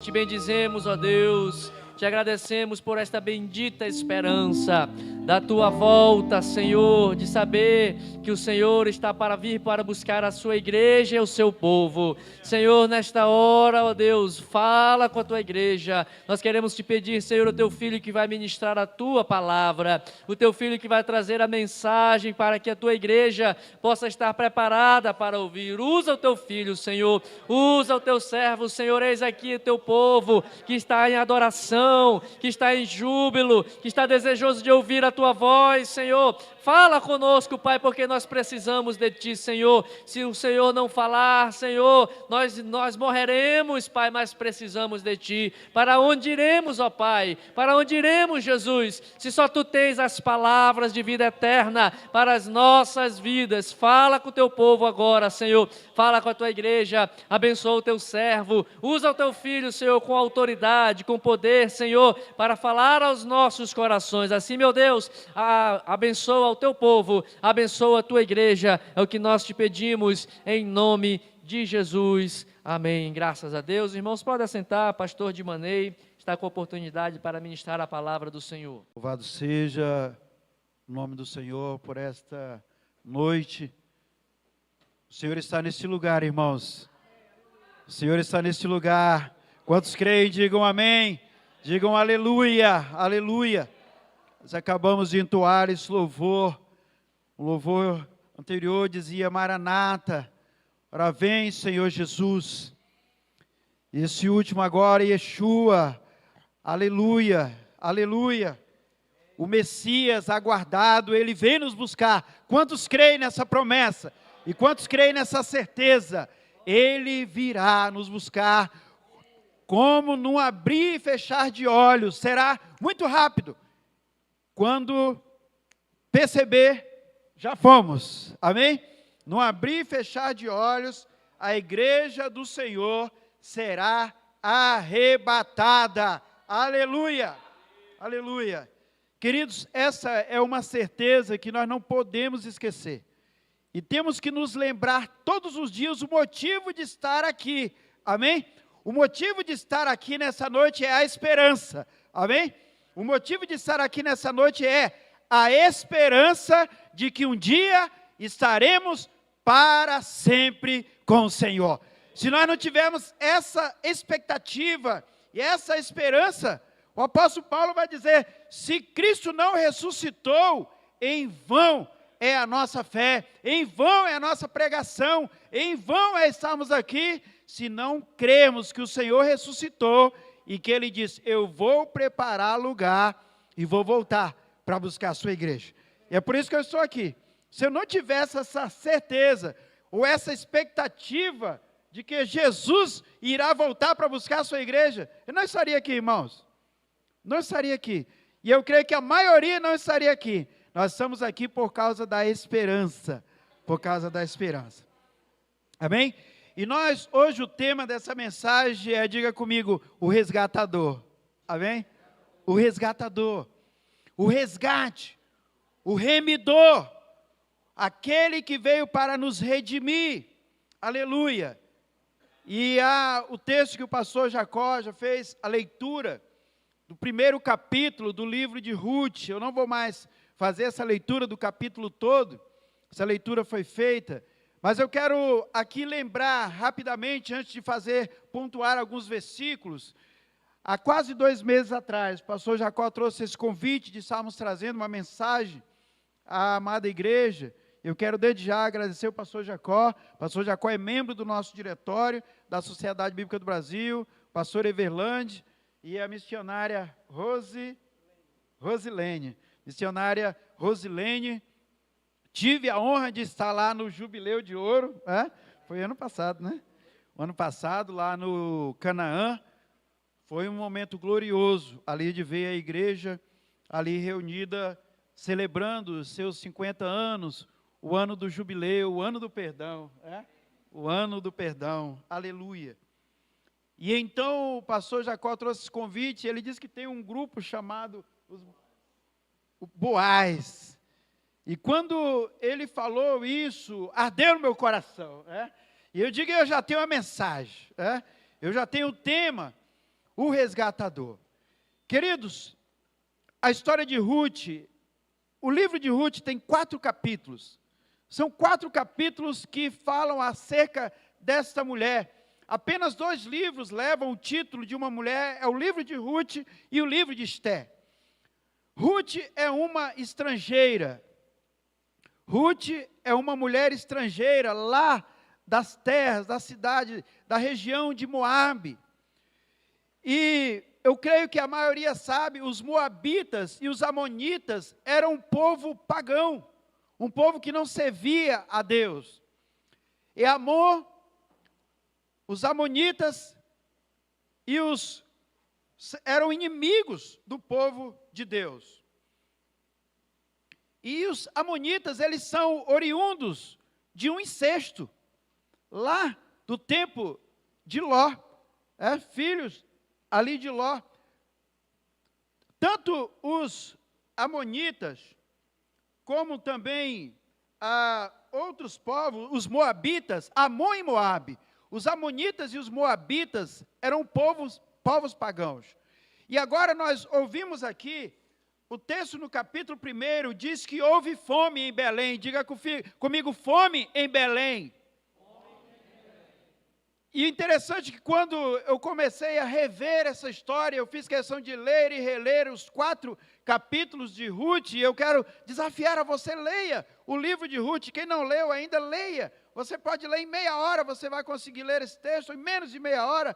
Te bendizemos, ó Deus, te agradecemos por esta bendita esperança da tua volta, Senhor, de saber que o Senhor está para vir para buscar a sua igreja e o seu povo. Senhor, nesta hora, ó Deus, fala com a tua igreja. Nós queremos te pedir, Senhor, o teu filho que vai ministrar a tua palavra, o teu filho que vai trazer a mensagem para que a tua igreja possa estar preparada para ouvir. Usa o teu filho, Senhor, usa o teu servo, Senhor, eis aqui o teu povo que está em adoração, que está em júbilo, que está desejoso de ouvir a tua voz, Senhor. Fala conosco, Pai, porque nós precisamos de Ti, Senhor. Se o Senhor não falar, Senhor, nós morreremos, Pai, mas precisamos de Ti. Para onde iremos, ó Pai? Para onde iremos, Jesus? Se só Tu tens as palavras de vida eterna para as nossas vidas. Fala com o Teu povo agora, Senhor. Fala com a Tua igreja. Abençoa o Teu servo. Usa o Teu filho, Senhor, com autoridade, com poder, Senhor, para falar aos nossos corações. Assim, meu Deus, abençoa o Teu povo, abençoa a Tua igreja, é o que nós te pedimos, em nome de Jesus, amém. Graças a Deus. Irmãos, podem assentar, pastor Dimanei está com a oportunidade para ministrar a palavra do Senhor. Louvado seja o nome do Senhor por esta noite. O Senhor está neste lugar, irmãos. O Senhor está neste lugar. Quantos creem, digam amém. Digam aleluia, aleluia. Nós acabamos de entoar esse louvor. O louvor anterior dizia Maranata, ora vem Senhor Jesus. Esse último agora, Yeshua, aleluia, aleluia. O Messias aguardado, Ele vem nos buscar. Quantos creem nessa promessa? E quantos creem nessa certeza? Ele virá nos buscar, como num abrir e fechar de olhos. Será muito rápido. Quando perceber, já fomos, amém? No abrir e fechar de olhos, a igreja do Senhor será arrebatada, aleluia, aleluia. Queridos, essa é uma certeza que nós não podemos esquecer, e temos que nos lembrar todos os dias o motivo de estar aqui, amém? O motivo de estar aqui nessa noite é a esperança, amém? O motivo de estar aqui nessa noite é a esperança de que um dia estaremos para sempre com o Senhor. Se nós não tivermos essa expectativa e essa esperança, o apóstolo Paulo vai dizer, se Cristo não ressuscitou, em vão é a nossa fé, em vão é a nossa pregação, em vão é estarmos aqui, se não cremos que o Senhor ressuscitou, e que Ele diz, eu vou preparar lugar e vou voltar para buscar a sua igreja. E é por isso que eu estou aqui. Se eu não tivesse essa certeza, ou essa expectativa de que Jesus irá voltar para buscar a sua igreja, eu não estaria aqui, irmãos. Não estaria aqui. E eu creio que a maioria não estaria aqui. Nós estamos aqui por causa da esperança. Por causa da esperança. Amém? E nós, hoje o tema dessa mensagem é, diga comigo, o resgatador, amém? O resgatador, o resgate, o remidor, aquele que veio para nos redimir, aleluia. E o texto que o pastor Jacó já fez, a leitura do primeiro capítulo do livro de Ruth, eu não vou mais fazer essa leitura do capítulo todo, essa leitura foi feita, mas eu quero aqui lembrar rapidamente, antes de pontuar alguns versículos. Há quase 2 meses atrás, o pastor Jacó trouxe esse convite de estarmos trazendo uma mensagem à amada igreja. Eu quero desde já agradecer o pastor Jacó. O pastor Jacó é membro do nosso diretório, da Sociedade Bíblica do Brasil, o pastor Everlande e a missionária Rosilene. Missionária Rosilene. Tive a honra de estar lá no Jubileu de Ouro, foi ano passado, né? O ano passado, lá no Canaã, foi um momento glorioso, ali de ver a igreja, ali reunida, celebrando os seus 50 anos, o ano do Jubileu, o ano do perdão, o ano do perdão, aleluia. E então o pastor Jacó trouxe esse convite, ele disse que tem um grupo chamado os Boaz. E quando ele falou isso, ardeu no meu coração. E eu digo, eu já tenho a mensagem, eu já tenho o tema. o resgatador. Queridos, a história de Ruth, o livro de Ruth tem 4 capítulos. São 4 capítulos que falam acerca desta mulher. Apenas 2 livros levam o título de uma mulher, é o livro de Ruth e o livro de Esté. Ruth é uma estrangeira. Ruth é uma mulher estrangeira lá das terras, da cidade, da região de Moabe. E eu creio que a maioria sabe, os moabitas e os amonitas eram um povo pagão, um povo que não servia a Deus. E Amon, os amonitas eram inimigos do povo de Deus. E os amonitas, eles são oriundos de um incesto, lá do tempo de Ló, filhos ali de Ló. Tanto os amonitas, como também outros povos, os moabitas, Amon e Moabe. Os amonitas e os moabitas eram povos pagãos. E agora nós ouvimos aqui, o texto no capítulo 1 diz que houve fome em Belém. Diga comigo, fome em Belém. E interessante que quando eu comecei a rever essa história, eu fiz questão de ler e reler os 4 capítulos de Ruth, e eu quero desafiar a você, leia o livro de Ruth. Quem não leu ainda, leia. Você pode ler em meia hora, você vai conseguir ler esse texto, em menos de meia hora,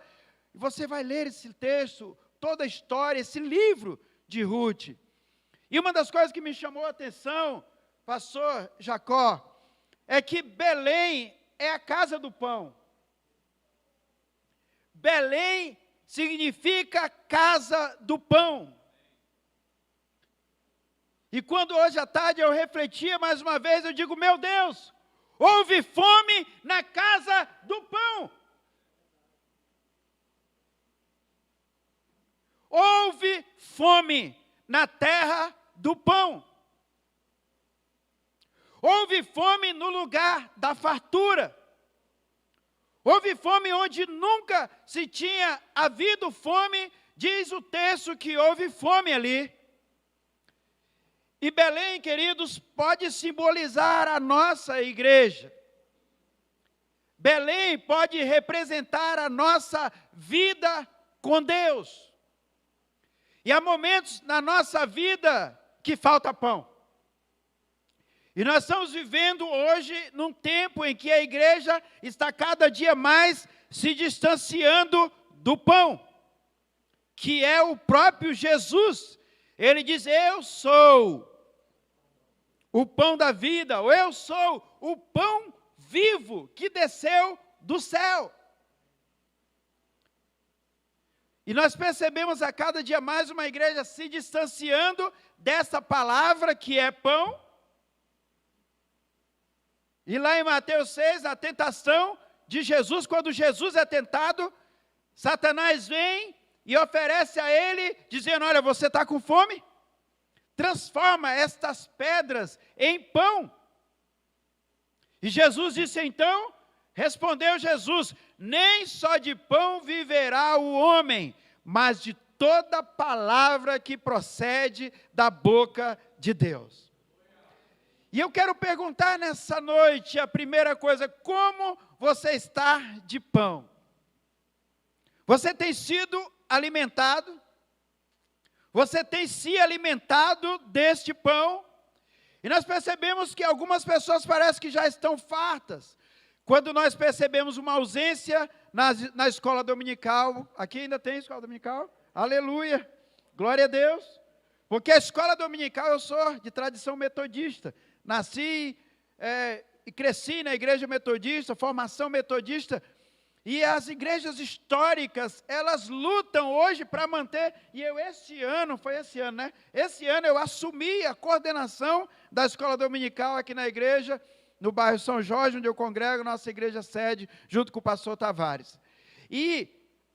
você vai ler esse texto, toda a história, esse livro de Ruth. E uma das coisas que me chamou a atenção, pastor Jacó, é que Belém é a casa do pão. Belém significa casa do pão. E quando hoje à tarde eu refletia mais uma vez, eu digo, meu Deus, houve fome na casa do pão. Houve fome na terra do pão. Houve fome no lugar da fartura. Houve fome onde nunca se tinha havido fome, diz o texto que houve fome ali. E Belém, queridos, pode simbolizar a nossa igreja. Belém pode representar a nossa vida com Deus. E há momentos na nossa vida que falta pão. E nós estamos vivendo hoje num tempo em que a igreja está cada dia mais se distanciando do pão, que é o próprio Jesus. Ele diz, eu sou o pão da vida, ou eu sou o pão vivo que desceu do céu. E nós percebemos a cada dia mais uma igreja se distanciando dessa palavra que é pão. E lá em Mateus 6, a tentação de Jesus, quando Jesus é tentado, Satanás vem e oferece a ele, dizendo, olha, você está com fome? Transforma estas pedras em pão. E Jesus disse então, respondeu Jesus, nem só de pão viverá o homem, mas de toda palavra que procede da boca de Deus. E eu quero perguntar nessa noite, a primeira coisa, como você está de pão? Você tem sido alimentado? Você tem se alimentado deste pão? E nós percebemos que algumas pessoas parecem que já estão fartas. Quando nós percebemos uma ausência na escola dominical, aqui ainda tem escola dominical? Aleluia, glória a Deus. Porque a escola dominical, eu sou de tradição metodista. Nasci e cresci na igreja metodista, formação metodista. E as igrejas históricas, elas lutam hoje para manter, e eu esse ano, né? Esse ano eu assumi a coordenação da escola dominical aqui na igreja, no bairro São Jorge, onde eu congrego, nossa igreja sede, junto com o pastor Tavares. E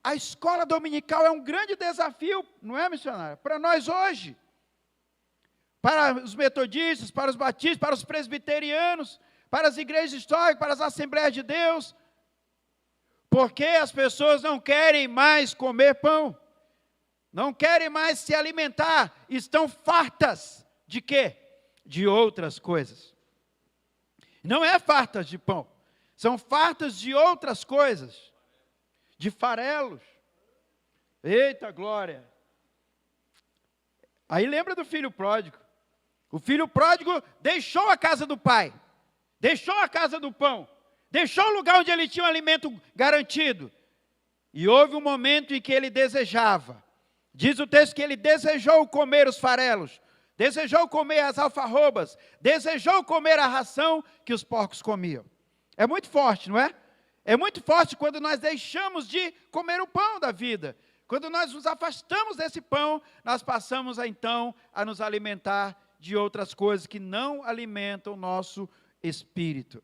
a escola dominical é um grande desafio, não é, missionário? Para nós hoje. Para os metodistas, para os batistas, para os presbiterianos, para as igrejas históricas, para as Assembleias de Deus. Porque as pessoas não querem mais comer pão. não querem mais se alimentar, estão fartas de quê? De outras coisas. Não é fartas de pão, são fartas de outras coisas, de farelos. Eita glória! Aí lembra do filho pródigo. O filho pródigo deixou a casa do pai, deixou a casa do pão, deixou o lugar onde ele tinha um alimento garantido. E houve um momento em que ele desejava. Diz o texto que ele desejou comer os farelos, desejou comer as alfarrobas, desejou comer a ração que os porcos comiam. É muito forte, não é? É muito forte quando nós deixamos de comer o pão da vida. Quando nós nos afastamos desse pão, nós passamos então a nos alimentar de outras coisas que não alimentam o nosso espírito.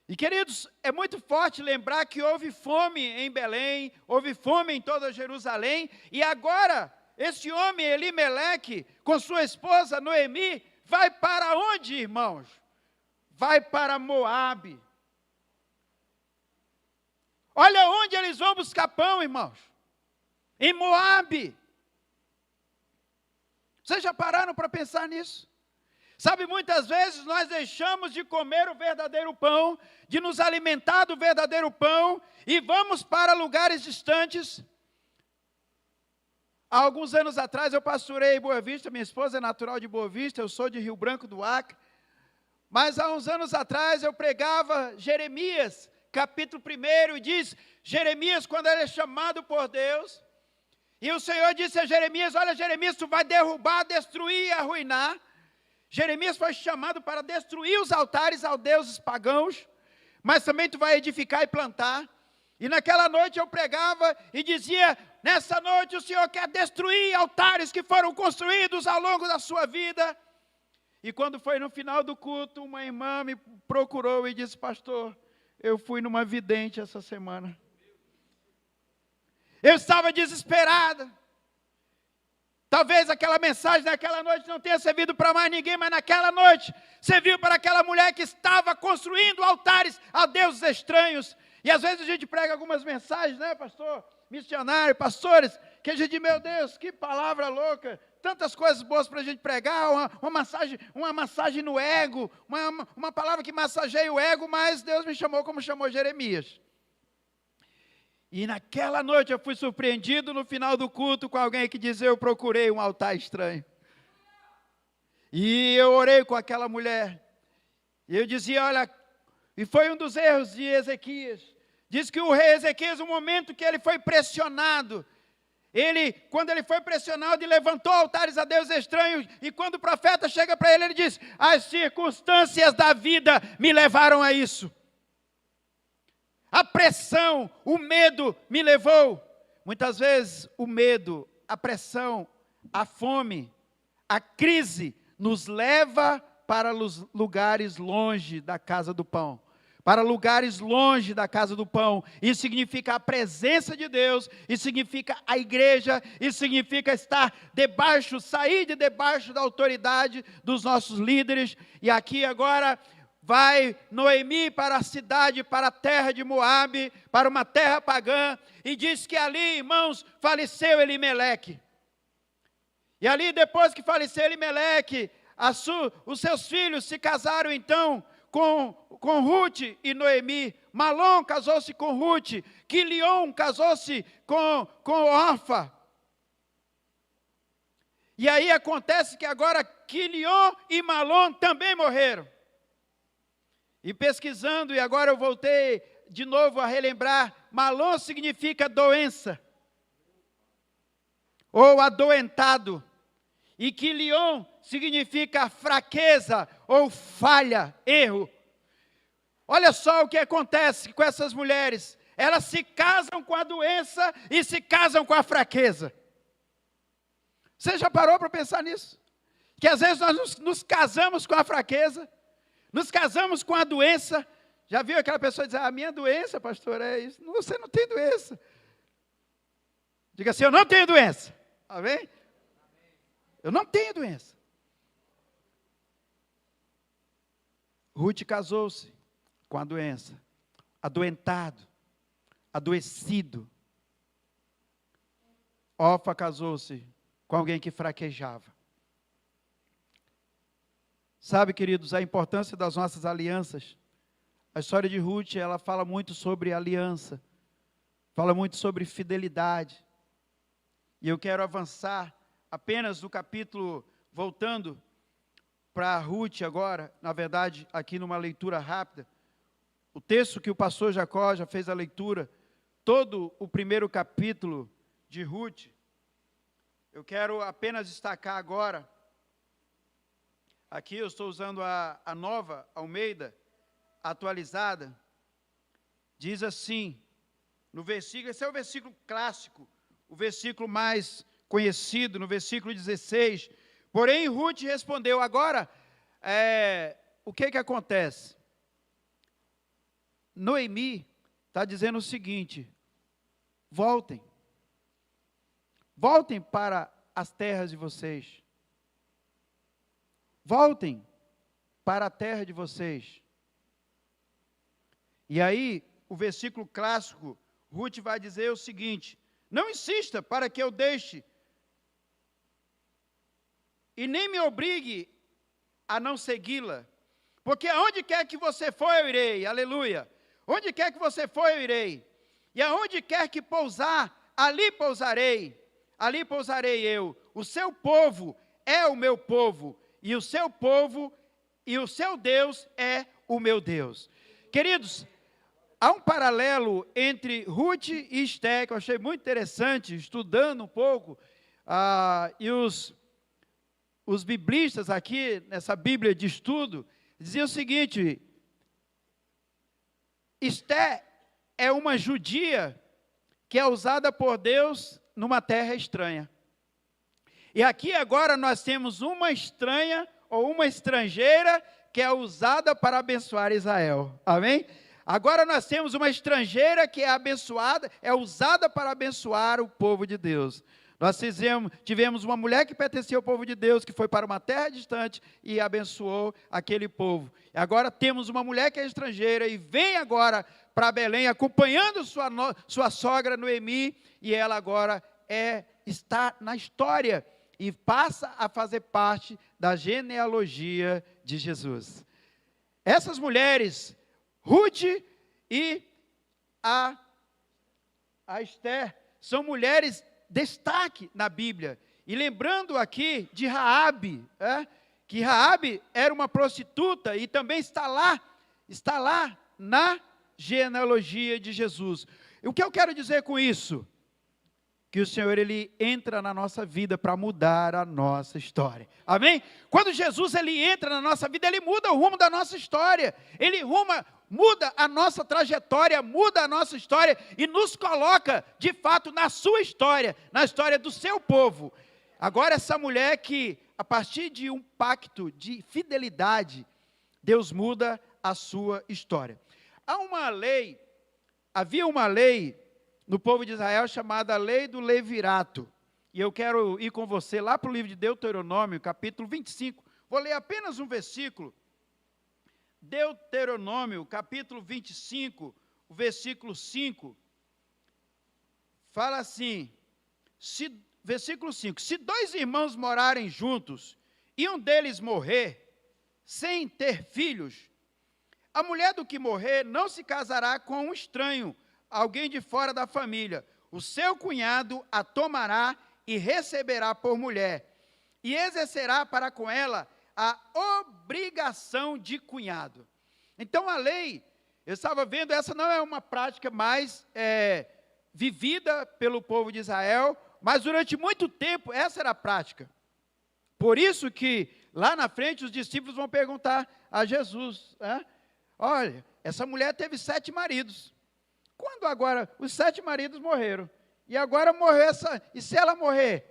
E queridos, é muito forte lembrar que houve fome em Belém, houve fome em toda Jerusalém, e agora esse homem Elimeleque, com sua esposa Noemi, vai para onde, irmãos? Vai para Moabe. Olha onde eles vão buscar pão, irmãos. Em Moabe. Vocês já pararam para pensar nisso? Sabe, muitas vezes nós deixamos de comer o verdadeiro pão, de nos alimentar do verdadeiro pão, e vamos para lugares distantes. Há alguns anos atrás eu pastorei em Boa Vista, minha esposa é natural de Boa Vista, eu sou de Rio Branco do Acre. Mas há uns anos atrás eu pregava Jeremias, capítulo 1, e diz, Jeremias, quando ele é chamado por Deus, e o Senhor disse a Jeremias, olha Jeremias, tu vai derrubar, destruir e arruinar. Jeremias foi chamado para destruir os altares aos deuses pagãos, mas também tu vai edificar e plantar. E naquela noite eu pregava e dizia, nessa noite o Senhor quer destruir altares que foram construídos ao longo da sua vida. E quando foi no final do culto, uma irmã me procurou e disse, pastor, eu fui numa vidente essa semana. Eu estava desesperada. Talvez aquela mensagem naquela noite não tenha servido para mais ninguém, mas naquela noite serviu para aquela mulher que estava construindo altares a deuses estranhos. E às vezes a gente prega algumas mensagens, né, pastor, missionário, pastores, que a gente diz, meu Deus, que palavra louca, tantas coisas boas para a gente pregar, uma massagem no ego, uma palavra que massageia o ego, mas Deus me chamou como chamou Jeremias. E naquela noite eu fui surpreendido no final do culto com alguém que dizia, eu procurei um altar estranho. E eu orei com aquela mulher. E eu dizia, olha, e foi um dos erros de Ezequias. Diz que o rei Ezequias, no momento que ele foi pressionado, quando ele foi pressionado, ele levantou altares a deuses estranhos, e quando o profeta chega para ele, ele diz, as circunstâncias da vida me levaram a isso. A pressão, o medo me levou. Muitas vezes o medo, a pressão, a fome, a crise nos leva para os lugares longe da casa do pão. Para lugares longe da casa do pão. Isso significa a presença de Deus, isso significa a igreja, isso significa sair de debaixo da autoridade dos nossos líderes. E aqui agora vai Noemi para a cidade, para a terra de Moabe, para uma terra pagã, e diz que ali, irmãos, faleceu Elimeleque. E ali, depois que faleceu Elimeleque, os seus filhos se casaram então com Ruth e Noemi. Malom casou-se com Ruth, Quilion casou-se com Orfa. E aí acontece que agora Quilion e Malom também morreram. E pesquisando, e agora eu voltei de novo a relembrar, Malom significa doença, ou adoentado, e Quilion significa fraqueza, ou falha, erro. Olha só o que acontece com essas mulheres, elas se casam com a doença e se casam com a fraqueza. Você já parou para pensar nisso? Que às vezes nós nos casamos com a fraqueza, nos casamos com a doença. Já viu aquela pessoa dizer, a minha doença, pastor, é isso? Você não tem doença. Diga assim, eu não tenho doença. Amém? Eu não tenho doença. Ruth casou-se com a doença. Adoentado. Adoecido. Orfa casou-se com alguém que fraquejava. Sabe, queridos, a importância das nossas alianças. A história de Ruth, ela fala muito sobre aliança, fala muito sobre fidelidade. E eu quero avançar apenas no capítulo, voltando para Ruth agora, na verdade, aqui numa leitura rápida. O texto que o pastor Jacó já fez a leitura, todo o primeiro capítulo de Ruth, eu quero apenas destacar agora, aqui eu estou usando a nova Almeida, atualizada, diz assim, no versículo, esse é o versículo clássico, o versículo mais conhecido, no versículo 16, porém Ruth respondeu, agora, o que acontece? Noemi está dizendo o seguinte, voltem para as terras de vocês, voltem para a terra de vocês. E aí, o versículo clássico, Ruth vai dizer o seguinte, não insista para que eu deixe, e nem me obrigue a não segui-la, porque aonde quer que você for eu irei, aleluia, onde quer que você for eu irei, e aonde quer que pousar, ali pousarei eu, o seu povo é o meu povo, e o seu povo e o seu Deus é o meu Deus. Queridos, há um paralelo entre Ruth e Esté, que eu achei muito interessante, estudando um pouco, e os biblistas aqui, nessa Bíblia de estudo, diziam o seguinte, Esté é uma judia que é usada por Deus numa terra estranha. E aqui agora nós temos uma estranha ou uma estrangeira que é usada para abençoar Israel. Amém? Agora nós temos uma estrangeira que é abençoada, é usada para abençoar o povo de Deus. Nós tivemos uma mulher que pertencia ao povo de Deus, que foi para uma terra distante e abençoou aquele povo. E agora temos uma mulher que é estrangeira e vem agora para Belém, acompanhando sua sogra Noemi, e ela agora está na história e passa a fazer parte da genealogia de Jesus. Essas mulheres, Ruth e a Esther, são mulheres destaque na Bíblia. E lembrando aqui de Raabe, que Raabe era uma prostituta e também está lá na genealogia de Jesus. E o que eu quero dizer com isso? Que o Senhor, Ele entra na nossa vida para mudar a nossa história. Amém? Quando Jesus, Ele entra na nossa vida, Ele muda o rumo da nossa história. Ele muda a nossa trajetória, muda a nossa história e nos coloca, de fato, na sua história, na história do seu povo. Agora, essa mulher que, a partir de um pacto de fidelidade, Deus muda a sua história. Havia uma lei no povo de Israel chamada Lei do Levirato. E eu quero ir com você lá para o livro de Deuteronômio, capítulo 25. Vou ler apenas um versículo. Deuteronômio, capítulo 25, o versículo 5. Fala assim, versículo 5. Se dois irmãos morarem juntos e um deles morrer, sem ter filhos, a mulher do que morrer não se casará com um estranho, alguém de fora da família. O seu cunhado a tomará e receberá por mulher, e exercerá para com ela a obrigação de cunhado. Então a lei, eu estava vendo, essa não é uma prática mais vivida pelo povo de Israel, mas durante muito tempo essa era a prática. Por isso que lá na frente os discípulos vão perguntar a Jesus, olha, essa mulher teve 7 maridos. Quando agora os 7 maridos morreram, e agora morreu e se ela morrer,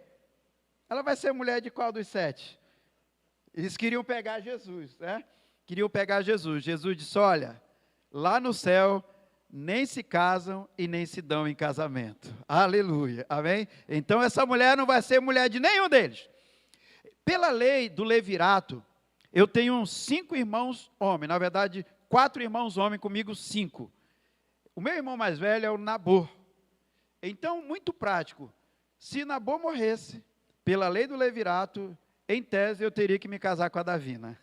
ela vai ser mulher de qual dos 7? Eles queriam pegar Jesus, Queriam pegar Jesus. Jesus disse, olha, lá no céu, nem se casam e nem se dão em casamento. Aleluia, amém? Então essa mulher não vai ser mulher de nenhum deles. Pela lei do levirato, eu tenho 5 irmãos homens, na verdade, 4 irmãos homens, comigo 5. O meu irmão mais velho é o Nabor. Então, muito prático. se Nabor morresse, pela lei do levirato, em tese eu teria que me casar com a Davina.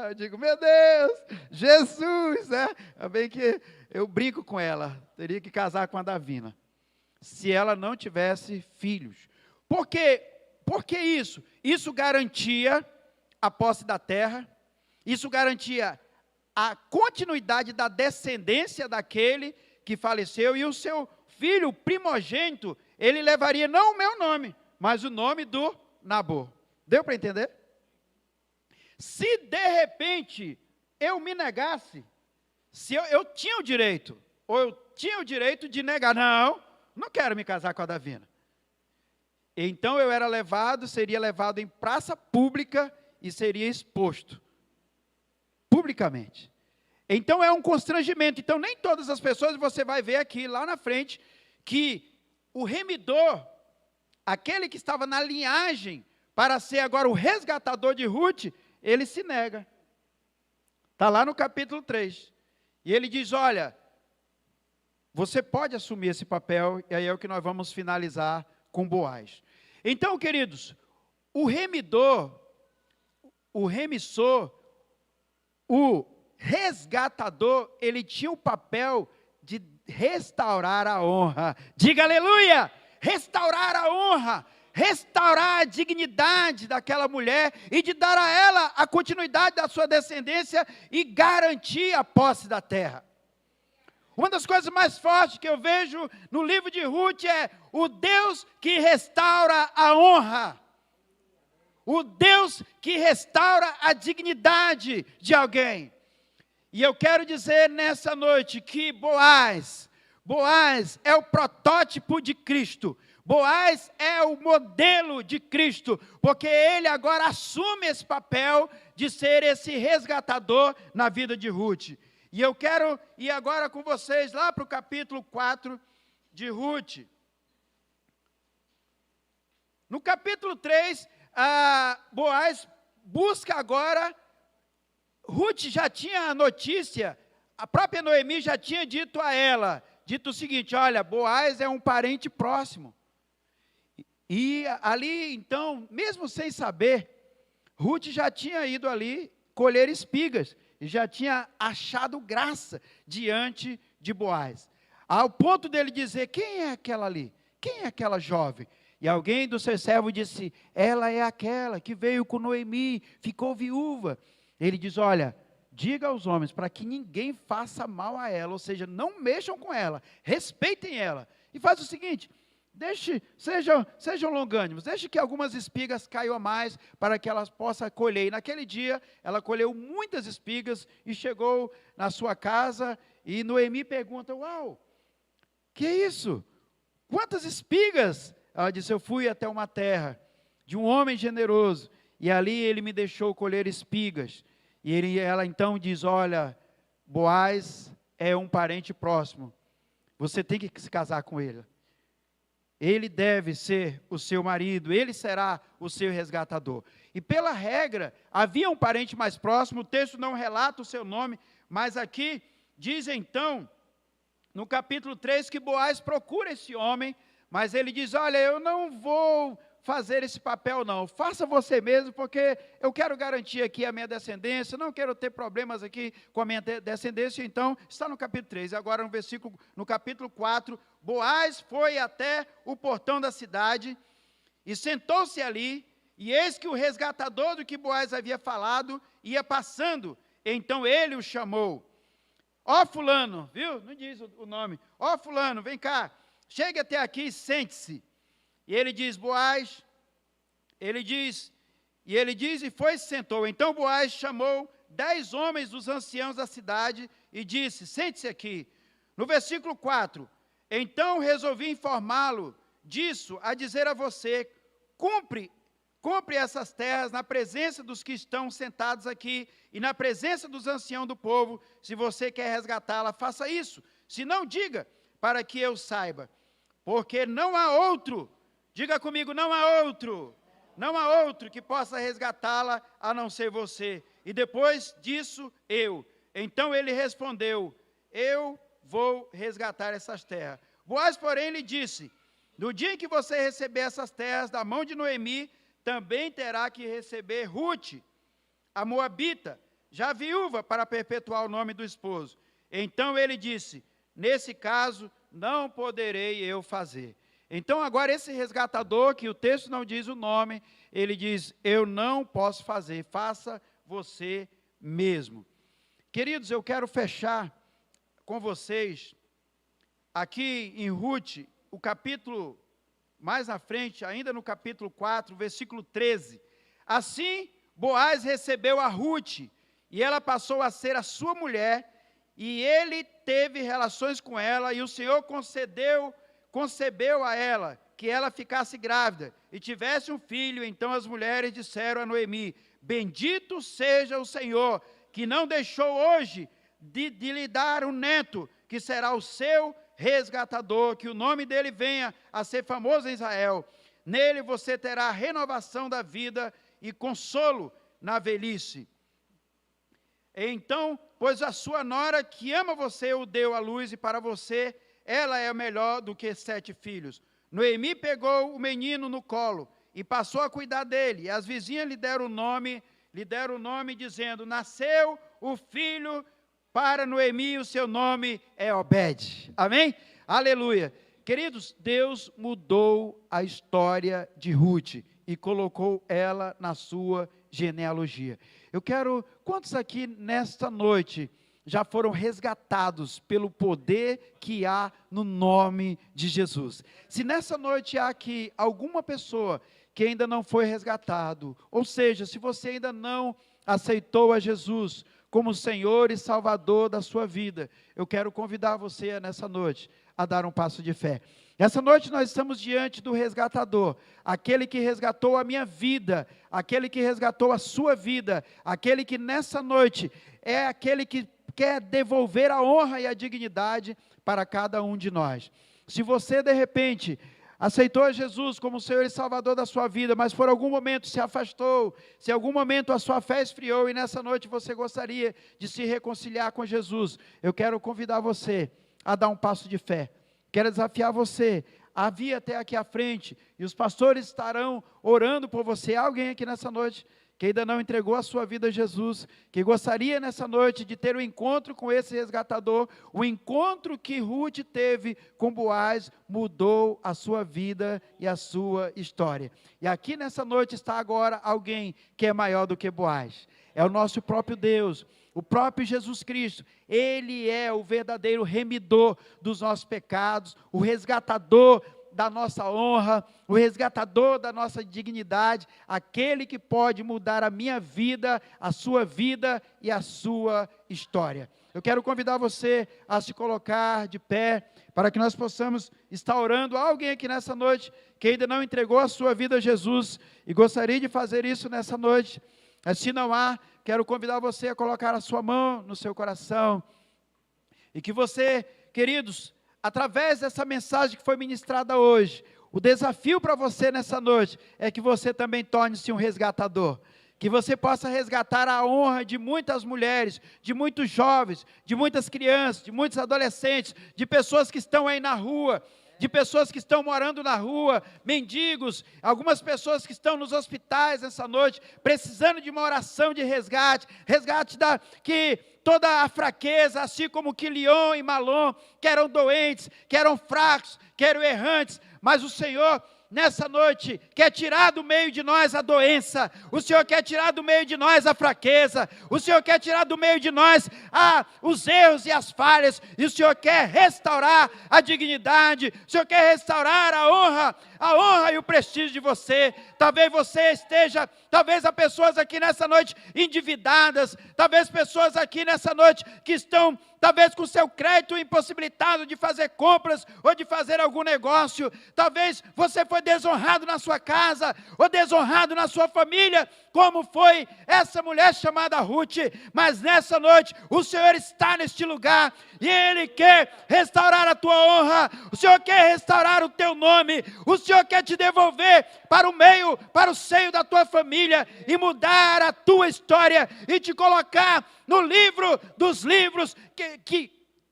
Eu digo, meu Deus, Jesus, né? É bem que eu brinco com ela, teria que casar com a Davina, se ela não tivesse filhos. Por quê? Por que isso? Isso garantia a posse da terra, isso garantia a continuidade da descendência daquele que faleceu, e o seu filho primogênito, ele levaria não o meu nome, mas o nome do Nabor. Deu para entender? Se de repente eu me negasse, se eu tinha o direito, ou eu tinha o direito de negar, não quero me casar com a Davina. Então eu era levado, seria levado em praça pública e seria exposto publicamente. Então é um constrangimento. Então nem todas as pessoas, você vai ver aqui lá na frente, que o remidor, aquele que estava na linhagem para ser agora o resgatador de Ruth, ele se nega. Está lá no capítulo 3. E ele diz, olha, você pode assumir esse papel, e aí é o que nós vamos finalizar com Boaz. Então, queridos, o remidor, o remissor, o resgatador, ele tinha o papel de restaurar a honra. Diga aleluia! Restaurar a honra, restaurar a dignidade daquela mulher e de dar a ela a continuidade da sua descendência e garantir a posse da terra. Uma das coisas mais fortes que eu vejo no livro de Ruth é o Deus que restaura a honra. O Deus que restaura a dignidade de alguém. E eu quero dizer nessa noite que Boaz é o protótipo de Cristo. Boaz é o modelo de Cristo, porque ele agora assume esse papel de ser esse resgatador na vida de Ruth. E eu quero ir agora com vocês lá para o capítulo 4 de Ruth. No capítulo 3, Boaz busca agora, Ruth já tinha a notícia, a própria Noemi já tinha dito a ela, dito o seguinte, olha, Boaz é um parente próximo. E ali, então, mesmo sem saber, Ruth já tinha ido ali colher espigas, e já tinha achado graça diante de Boaz. Ao ponto dele dizer, quem é aquela ali? Quem é aquela jovem? E alguém do seu servo disse, ela é aquela que veio com Noemi, ficou viúva. Ele diz, olha, diga aos homens para que ninguém faça mal a ela, ou seja, não mexam com ela, respeitem ela. E faz o seguinte, sejam longânimos, deixe que algumas espigas caiam a mais, para que elas possam colher. E naquele dia, ela colheu muitas espigas, e chegou na sua casa, e Noemi pergunta, uau, que é isso? Quantas espigas? Ela disse, eu fui até uma terra, de um homem generoso, e ali ele me deixou colher espigas. E ela então diz, olha, Boaz é um parente próximo, você tem que se casar com ele. Ele deve ser o seu marido, ele será o seu resgatador. E pela regra, havia um parente mais próximo, o texto não relata o seu nome, mas aqui diz então, no capítulo 3, que Boaz procura esse homem, mas ele diz, olha, eu não vou fazer esse papel não, faça você mesmo, porque eu quero garantir aqui a minha descendência, não quero ter problemas aqui com a minha descendência. Então, está no capítulo 3, agora no capítulo 4, Boaz foi até o portão da cidade, e sentou-se ali, e eis que o resgatador do que Boaz havia falado, ia passando, então ele o chamou, ó fulano, viu, não diz o nome, ó fulano, vem cá, chegue até aqui e sente-se. E ele diz, Boaz, ele diz e foi e se sentou. Então Boaz chamou 10 homens dos anciãos da cidade e disse, sente-se aqui. No versículo 4, então resolvi informá-lo disso, a dizer a você, cumpre essas terras na presença dos que estão sentados aqui e na presença dos anciãos do povo. Se você quer resgatá-la, faça isso. Se não, diga, para que eu saiba. Porque não há outro, diga comigo, não há outro que possa resgatá-la a não ser você. E depois disso, eu. Então ele respondeu, eu vou resgatar essas terras. Boaz, porém, lhe disse, No dia em que você receber essas terras da mão de Noemi, também terá que receber Ruth, a moabita, já viúva, para perpetuar o nome do esposo. Então ele disse: nesse caso, não poderei eu fazer. Então agora esse resgatador, que o texto não diz o nome, ele diz: eu não posso fazer, faça você mesmo. Queridos, eu quero fechar com vocês, aqui em Ruth, o capítulo, mais na frente, ainda no capítulo 4, versículo 13. Assim, Boaz recebeu a Ruth, e ela passou a ser a sua mulher, e ele teve relações com ela, e o Senhor concebeu a ela, que ela ficasse grávida, e tivesse um filho. Então as mulheres disseram a Noemi: bendito seja o Senhor, que não deixou hoje de lhe dar um neto, que será o seu resgatador, que o nome dele venha a ser famoso em Israel. Nele você terá renovação da vida e consolo na velhice. Então, pois a sua nora que ama você o deu à luz, e para você ela é melhor do que 7 filhos. Noemi pegou o menino no colo e passou a cuidar dele. E as vizinhas lhe deram o nome dizendo: nasceu o filho para Noemi, o seu nome é Obed. Amém? Aleluia. Queridos, Deus mudou a história de Ruth e colocou ela na sua genealogia. Eu quero, quantos aqui nesta noite já foram resgatados pelo poder que há no nome de Jesus? Se nessa noite há aqui alguma pessoa que ainda não foi resgatado, ou seja, se você ainda não aceitou a Jesus como Senhor e Salvador da sua vida, eu quero convidar você nessa noite a dar um passo de fé. Essa noite nós estamos diante do resgatador, aquele que resgatou a minha vida, aquele que resgatou a sua vida, aquele que nessa noite é aquele que quer devolver a honra e a dignidade para cada um de nós. Se você de repente aceitou a Jesus como Senhor e Salvador da sua vida, mas por algum momento se afastou, se em algum momento a sua fé esfriou e nessa noite você gostaria de se reconciliar com Jesus, eu quero convidar você a dar um passo de fé. Quero desafiar você a vir até aqui à frente, e os pastores estarão orando por você. Há alguém aqui nessa noite que ainda não entregou a sua vida a Jesus, que gostaria nessa noite de ter um encontro com esse resgatador? O encontro que Ruth teve com Boaz mudou a sua vida e a sua história. E aqui nessa noite está agora alguém que é maior do que Boaz. É o nosso próprio Deus, o próprio Jesus Cristo. Ele é o verdadeiro remidor dos nossos pecados, o resgatador da nossa honra, o resgatador da nossa dignidade, aquele que pode mudar a minha vida, a sua vida e a sua história. Eu quero convidar você a se colocar de pé, para que nós possamos estar orando. Há alguém aqui nessa noite que ainda não entregou a sua vida a Jesus e gostaria de fazer isso nessa noite? Se não há, quero convidar você a colocar a sua mão no seu coração, e que você, queridos, através dessa mensagem que foi ministrada hoje, o desafio para você nessa noite é que você também torne-se um resgatador, que você possa resgatar a honra de muitas mulheres, de muitos jovens, de muitas crianças, de muitos adolescentes, de pessoas que estão aí na rua, de pessoas que estão morando na rua, mendigos, algumas pessoas que estão nos hospitais essa noite, precisando de uma oração de resgate que toda a fraqueza, assim como Quilion e Malom, que eram doentes, que eram fracos, que eram errantes, mas o Senhor nessa noite quer tirar do meio de nós a doença, o Senhor quer tirar do meio de nós a fraqueza, o Senhor quer tirar do meio de nós os erros e as falhas, e o Senhor quer restaurar a dignidade, o Senhor quer restaurar a honra e o prestígio de você. Talvez você esteja, talvez há pessoas aqui nessa noite endividadas, talvez pessoas aqui nessa noite que estão talvez com seu crédito impossibilitado de fazer compras ou de fazer algum negócio. Talvez você foi desonrado na sua casa ou desonrado na sua família, como foi essa mulher chamada Ruth. Mas nessa noite o Senhor está neste lugar e Ele quer restaurar a tua honra, o Senhor quer restaurar o teu nome, o Senhor quer te devolver para o meio, para o seio da tua família e mudar a tua história e te colocar no livro dos livros,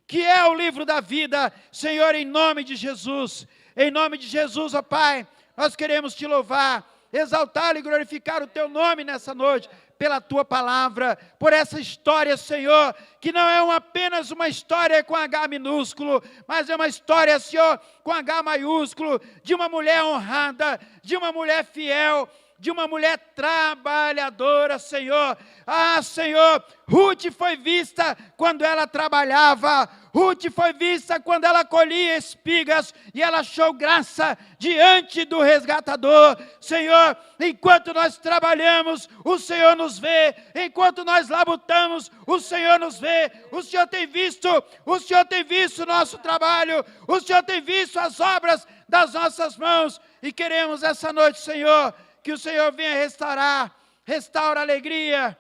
que é o livro da vida. Senhor, em nome de Jesus, Em nome de Jesus, ó Pai, nós queremos te louvar, exaltar e glorificar o teu nome nessa noite, pela tua palavra, por essa história, Senhor, que não é apenas uma história com H minúsculo, mas é uma história, Senhor, com H maiúsculo, de uma mulher honrada, de uma mulher fiel, de uma mulher trabalhadora, Senhor. Ah, Senhor, Ruth foi vista quando ela trabalhava, Ruth foi vista quando ela colhia espigas, e ela achou graça diante do resgatador. Senhor, enquanto nós trabalhamos, o Senhor nos vê, enquanto nós labutamos, o Senhor nos vê. O Senhor tem visto o nosso trabalho, o Senhor tem visto as obras das nossas mãos, e queremos essa noite, Senhor, que o Senhor venha restaura a alegria,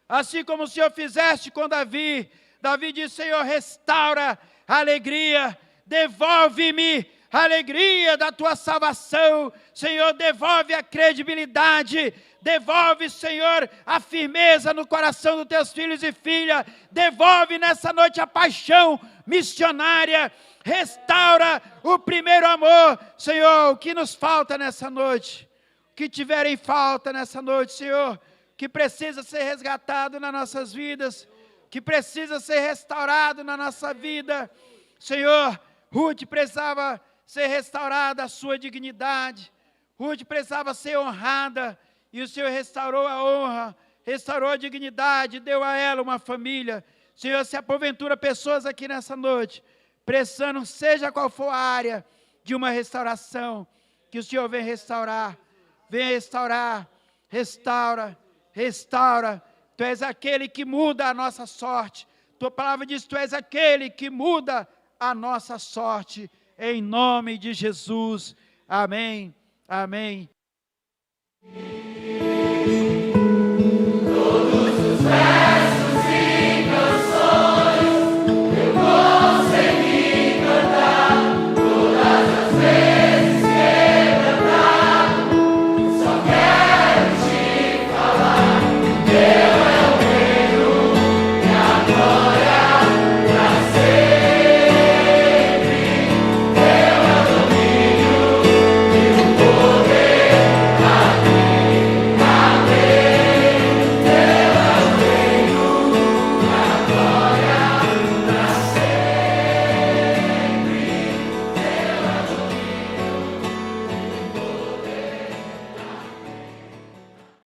assim como o Senhor fizeste com Davi. Davi disse: Senhor, restaura a alegria, devolve-me a alegria da tua salvação. Senhor, devolve a credibilidade, devolve, Senhor, a firmeza no coração dos teus filhos e filhas, devolve nessa noite a paixão missionária, restaura o primeiro amor. Senhor, o que nos falta nessa noite, que tiver em falta nessa noite, Senhor, que precisa ser resgatado nas nossas vidas, que precisa ser restaurado na nossa vida. Senhor, Ruth precisava ser restaurada a sua dignidade, Ruth precisava ser honrada, e o Senhor restaurou a honra, restaurou a dignidade, deu a ela uma família. Senhor, se porventura pessoas aqui nessa noite, precisando, seja qual for a área, de uma restauração, que o Senhor venha restaurar, restaura, restaura. Tu és aquele que muda a nossa sorte. Tua palavra diz: Tu és aquele que muda a nossa sorte. Em nome de Jesus. Amém. Amém.